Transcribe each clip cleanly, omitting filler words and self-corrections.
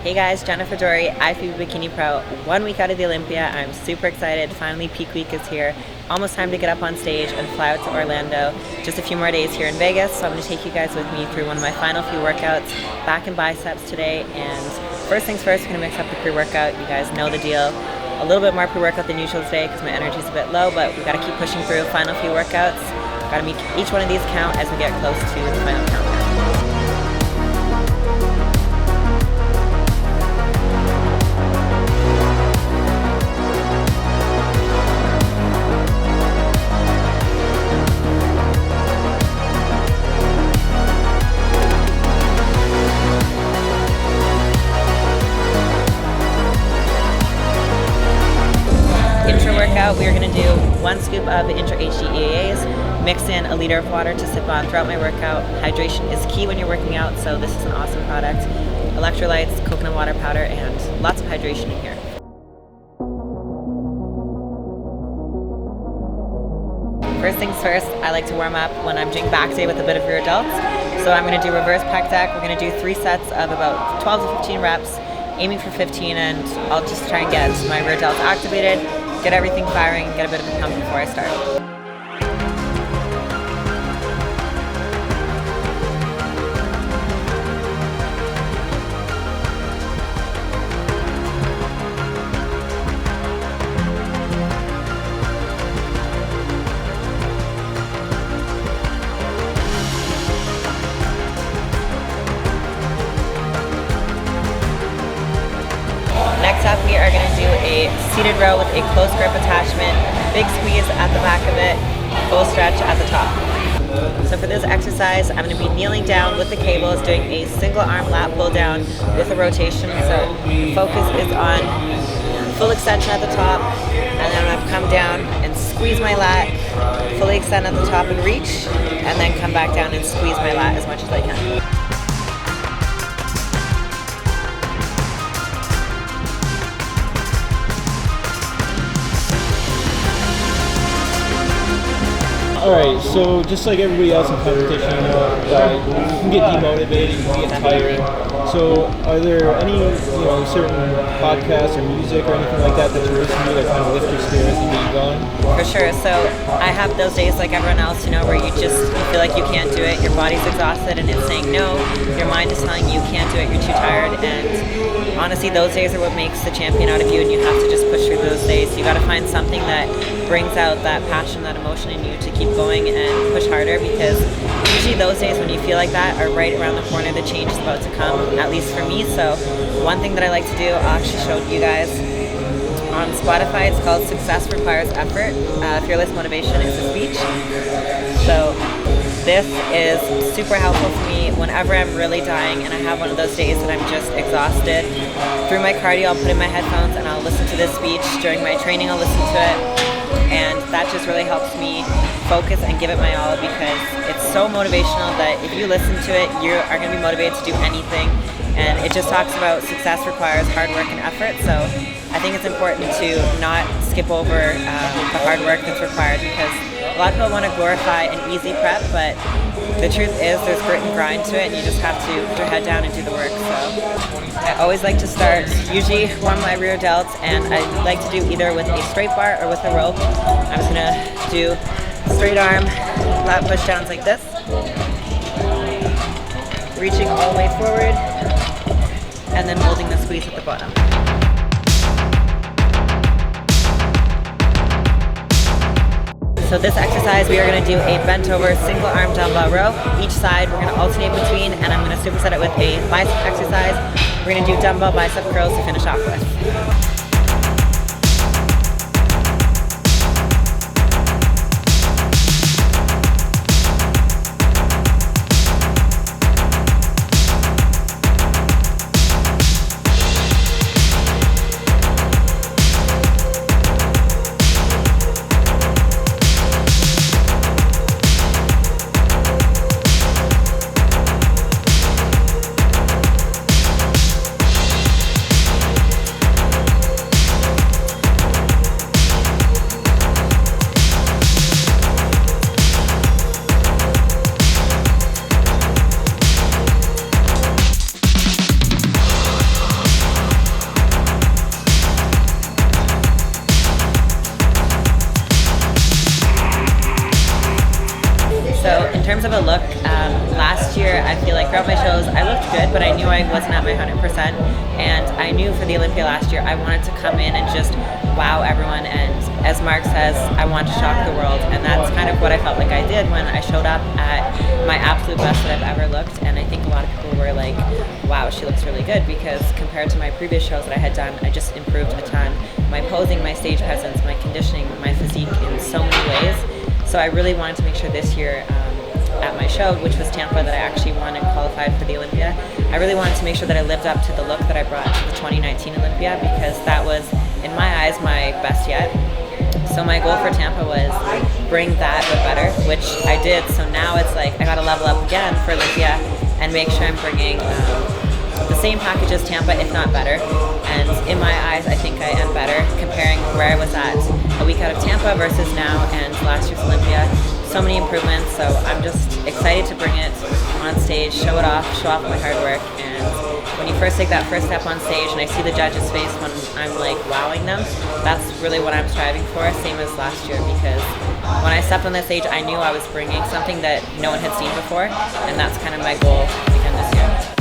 Hey guys, Jennifer Dorie, IFBB Bikini Pro. 1 week out of the Olympia. I'm super excited. Finally, peak week is here. Almost time to get up on stage and fly out to Orlando. Just a few more days here in Vegas, so I'm going to take you guys with me through one of my final few workouts. Back in biceps today, and first things first, I'm going to mix up the pre-workout. You guys know the deal. A little bit more pre-workout than usual today because my energy's a bit low, but we've got to keep pushing through. Final few workouts. Got to make each one of these count as we get close to the final countdown. Workout, we are going to do 1 scoop of Intra HDEAs, mix in a liter of water to sip on throughout my workout. Hydration is key when you're working out, so this is an awesome product. Electrolytes, coconut water powder, and lots of hydration in here. First things first, I like to warm up when I'm doing back day with a bit of rear delts. So I'm going to do reverse pec deck. We're going to do 3 sets of about 12 to 15 reps, aiming for 15, and I'll just try and get my rear delts activated, get everything firing, get a bit of a pump before I start. Next up, we are going to do a seated row with a close grip attachment, big squeeze at the back of it, full stretch at the top. So for this exercise, I'm going to be kneeling down with the cables, doing a single arm lat pull down with a rotation. So the focus is on full extension at the top, and then I'm going to come down and squeeze my lat, fully extend at the top and reach, and then come back down and squeeze my lat as much as I can. Alright, so just like everybody else in competition, you can get demotivated, you can get tired. So are there any certain podcasts or music or anything like that that you listen to that kind of lift your spirits and get you going? For sure. So I have those days like everyone else, where you feel like you can't do it, your body's exhausted and it's saying no, your mind is telling you can't do it, you're too tired, and honestly those days are what makes the champion out of you, and you have to just push through those days. You got to find something that brings out that passion, that emotion in you to keep going and push harder, because usually those days when you feel like that are right around the corner. The change is about to come, at least for me. So one thing that I like to do, I actually showed you guys on Spotify. It's called Success Requires Effort. Fearless Motivation is a speech. So this is super helpful for me whenever I'm really dying and I have one of those days that I'm just exhausted. Through my cardio, I'll put in my headphones and I'll listen to this speech. During my training, I'll listen to it. And that just really helps me focus and give it my all, because it's so motivational that if you listen to it, you are going to be motivated to do anything. And it just talks about success requires hard work and effort. So I think it's important to not skip over the hard work that's required, because a lot of people want to glorify an easy prep, but the truth is there's grit and grind to it, and you just have to put your head down and do the work. So I always like to start, usually warm my rear delts, and I like to do either with a straight bar or with a rope. I'm just going to do straight arm lat push downs like this, reaching all the way forward, and then holding the squeeze at the bottom. So this exercise, we are going to do a bent over single arm dumbbell row. Each side we're going to alternate between, and I'm going to superset it with a bicep exercise. We're going to do dumbbell bicep curls to finish off with. terms of a look, last year I feel like throughout my shows I looked good, but I knew I wasn't at my 100%, and I knew for the Olympia last year I wanted to come in and just wow everyone, and as Mark says, I want to shock the world, and that's kind of what I felt like I did when I showed up at my absolute best that I've ever looked. And I think a lot of people were like, wow, she looks really good, because compared to my previous shows that I had done, I just improved a ton. My posing, my stage presence, my conditioning, my physique in so many ways. So I really wanted to make sure this year at my show, which was Tampa, that I actually won and qualified for the Olympia. I really wanted to make sure that I lived up to the look that I brought to the 2019 Olympia, because that was, in my eyes, my best yet. So my goal for Tampa was bring that but better, which I did. So now it's like I gotta level up again for Olympia and make sure I'm bringing the same package as Tampa, if not better. And in my eyes, I think I am better, comparing where I was at a week out of Tampa versus now and last year's Olympia. So many improvements, so I'm just excited to bring it on stage, show off my hard work. And when you first take that first step on stage and I see the judge's face when I'm like wowing them, that's really what I'm striving for, same as last year, because when I stepped on that stage I knew I was bringing something that no one had seen before, and that's kind of my goal again this year.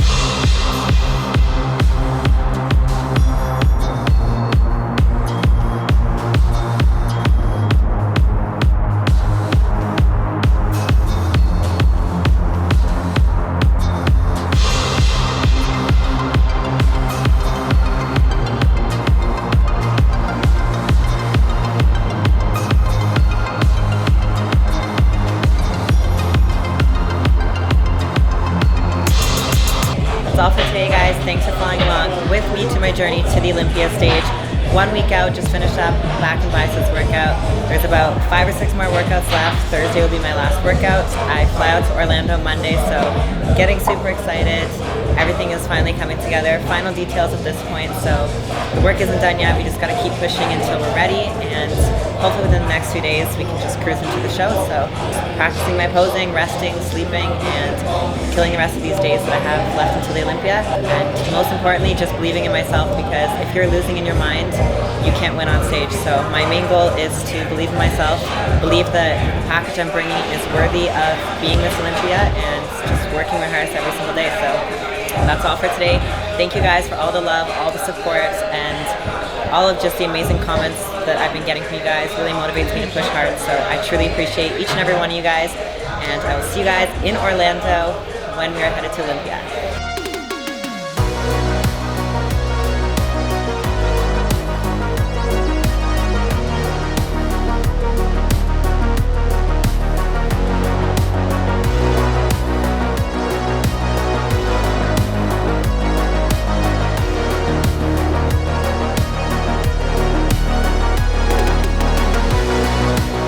That's all for today, guys. Thanks for following along with me to my journey to the Olympia stage. 1 week out, just finished up back and biceps workout. There's about 5 or 6 more workouts left. Thursday will be my last workout. I fly out to Orlando Monday, so getting super excited. Everything is finally coming together. Final details at this point, so the work isn't done yet. We just gotta keep pushing until we're ready, and hopefully within the next few days we can just cruise into the show. So practicing my posing, resting, sleeping, and killing the rest of these days that I have left until the Olympia. And most importantly, just believing in myself, because if you're losing in your mind, you can't win on stage. So my main goal is to believe in myself, believe that the package I'm bringing is worthy of being Miss Olympia, and just working my hardest every single day. So that's all for today. Thank you guys for all the love, all the support, and all of just the amazing comments that I've been getting from you guys. Really motivates me to push hard. So I truly appreciate each and every one of you guys, and I will see you guys in Orlando when we are headed to Olympia.